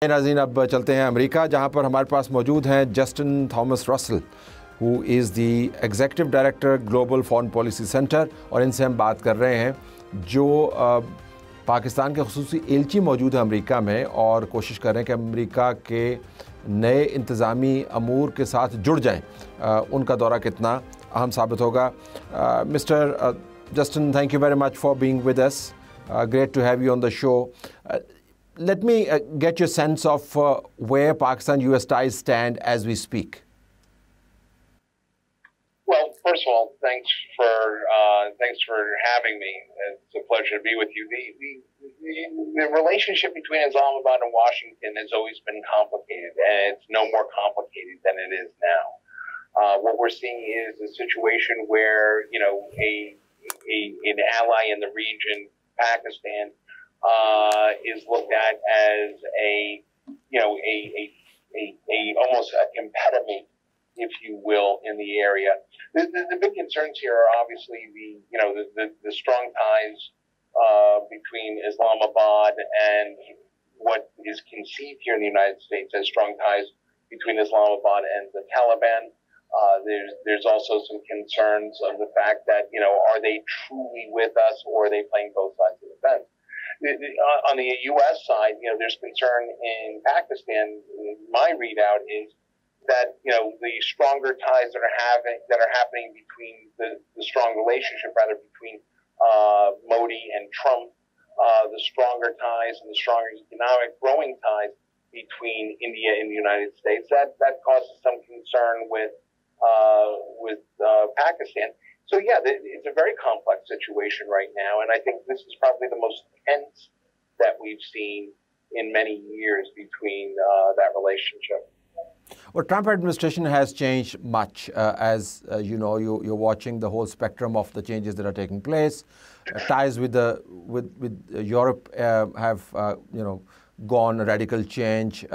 नाज़रीन, अब चलते हैं अमेरिका, जहां पर हमारे पास मौजूद हैं Justin Thomas Russell, who is the executive director global foreign policy centre, और इनसे हम बात कर रहे हैं जो पाकिस्तान के खुसूसी एलची मौजूद है अमेरिका में, और कोशिश कर रहे हैं कि अमेरिका के नए इंतज़ामी अमूर के साथ जुड़ जाएं। उनका दौरा कितना अहम साबित होगा। Mister Justin, thank you very much for being with us, great to have you on the show. Let me get your sense of where Pakistan-US ties stand as we speak. Well, first of all, thanks for having me. It's a pleasure to be with you. The relationship between Islamabad and Washington has always been complicated, and it's no more complicated than it is now. What we're seeing is a situation where an ally in the region, Pakistan, is looked at as almost a impediment, if you will, in the area. The big concerns here are obviously the strong ties between Islamabad and what is conceived here in the United States as strong ties between Islamabad and the Taliban. There's also some concerns of the fact that are they truly with us, or are they playing both sides of the fence? On the U.S. side, there's concern in Pakistan. My readout is that the stronger ties that are happening between the strong relationship between Modi and Trump, the stronger ties and the stronger economic growing ties between India and the United States, that causes some concern with Pakistan. So yeah, it's a very complex situation right now, and I think this is probably the most tense that we've seen in many years between that relationship. Well, Trump administration has changed much, as you know. You're watching the whole spectrum of the changes that are taking place. Ties with Europe have gone a radical change.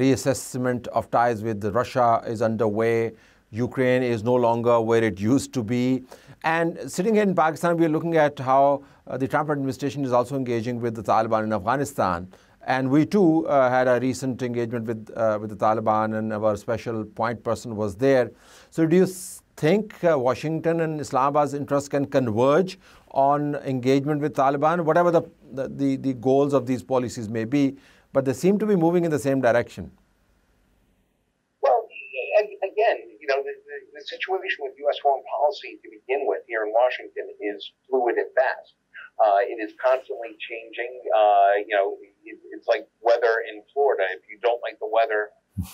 Reassessment of ties with Russia is underway. Ukraine is no longer where it used to be. And sitting here in Pakistan, we are looking at how the Trump administration is also engaging with the Taliban in Afghanistan. And we too had a recent engagement with the Taliban, and our special point person was there. So do you think Washington and Islamabad's interests can converge on engagement with Taliban, whatever the goals of these policies may be, but they seem to be moving in the same direction? Well, again, the situation with U.S. foreign policy to begin with here in Washington is fluid at best. It is constantly changing. It's like weather in Florida. If you don't like the weather,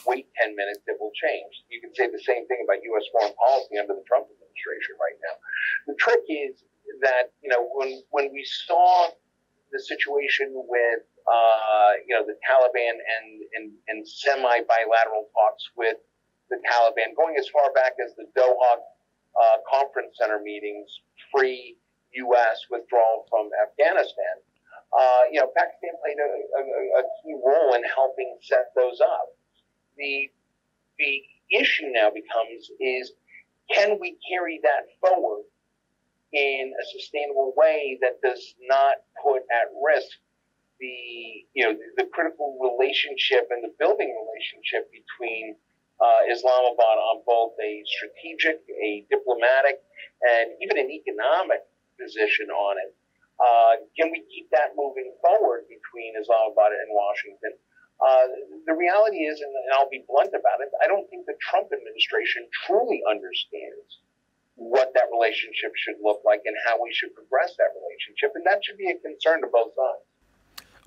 wait 10 minutes, it will change. You can say the same thing about U.S. foreign policy under the Trump administration right now. The trick is that, when we saw the situation with, the Taliban and semi-bilateral talks with the Taliban, going as far back as the Doha Conference Center meetings, pre-U.S. withdrawal from Afghanistan, Pakistan played a key role in helping set those up. The issue now becomes is, can we carry that forward in a sustainable way that does not put at risk the critical relationship and the building relationship between Islamabad on both a strategic, a diplomatic, and even an economic position on it. Can we keep that moving forward between Islamabad and Washington? The reality is, and I'll be blunt about it, I don't think the Trump administration truly understands what that relationship should look like and how we should progress that relationship, and that should be a concern to both sides.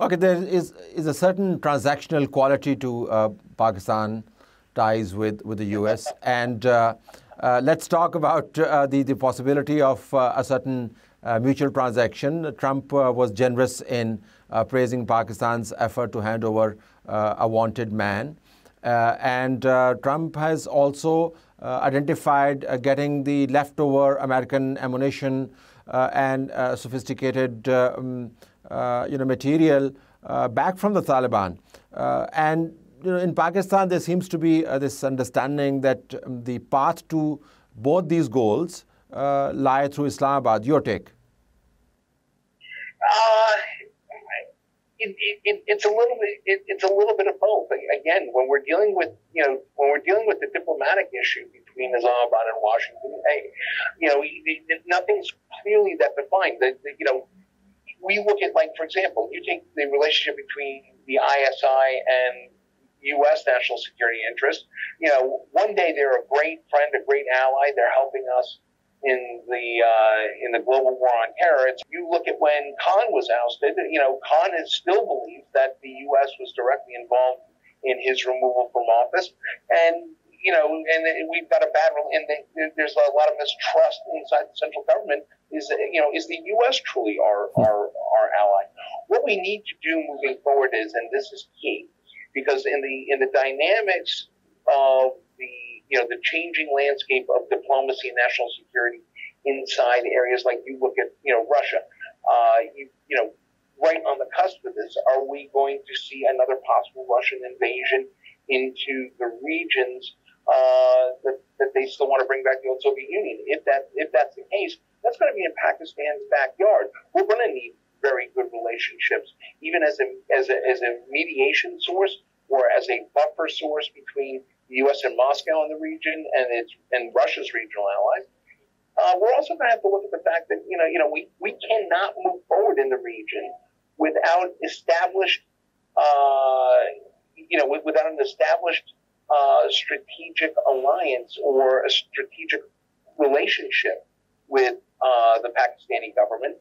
Okay, there is a certain transactional quality to Pakistan ties with the U.S. And let's talk about the possibility of a certain mutual transaction. Trump was generous in praising Pakistan's effort to hand over a wanted man. And Trump has also identified getting the leftover American ammunition and sophisticated material back from the Taliban. And in Pakistan, there seems to be this understanding that the path to both these goals lie through Islamabad. Your take? It's a little bit. It's a little bit of both. Again, when we're dealing with the diplomatic issue between Islamabad and Washington, nothing's clearly that defined. We look at, like, for example, you take the relationship between the ISI and U.S. national security interests. One day they're a great friend, a great ally. They're helping us in the global war on terror. You look at when Khan was ousted. Khan still believes that the U.S. was directly involved in his removal from office, and we've got a bad. And there's a lot of mistrust inside the central government. Is the U.S. truly our ally? What we need to do moving forward is, and this is key, because in the dynamics of the changing landscape of diplomacy and national security inside areas like, you look at Russia, right on the cusp of this, are we going to see another possible Russian invasion into the regions that they still want to bring back the old Soviet Union? If that's the case, that's going to be in Pakistan's backyard. We're going to need very good relationships, even as a mediation source or as a buffer source between the U.S. and Moscow in the region and Russia's regional allies. We're also going to have to look at the fact that we cannot move forward in the region without established without an established strategic alliance or a strategic relationship with the Pakistani government.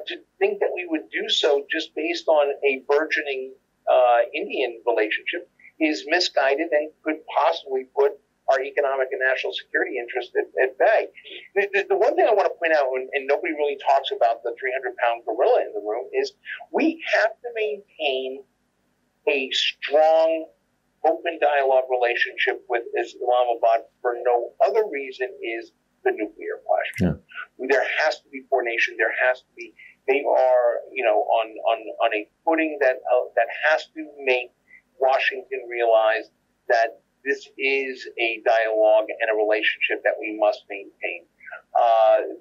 To think that we would do so just based on a burgeoning Indian relationship is misguided and could possibly put our economic and national security interests at bay. The one thing I want to point out, and nobody really talks about the 300-pound gorilla in the room, is we have to maintain a strong, open dialogue relationship with Islamabad for no other reason is the nuclear question. Yeah. There has to be coordination. There has to be. They are, on a footing that has to make Washington realize that this is a dialogue and a relationship that we must maintain.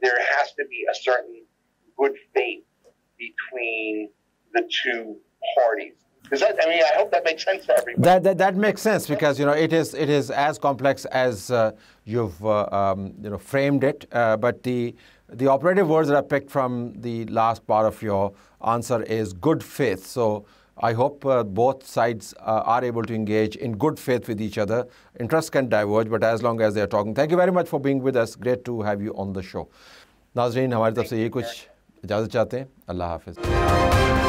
There has to be a certain good faith between the two parties. I hope that makes sense to everybody. That makes sense, because it is as complex as you've framed it. But the operative words that I picked from the last part of your answer is good faith. So I hope both sides are able to engage in good faith with each other. Interests can diverge, but as long as they are talking. Thank you very much for being with us. Great to have you on the show. नाज़रीन, हमारी तरफ से ये कुछ इजाज़त चाहते हैं. अल्लाह हाफ़िज़.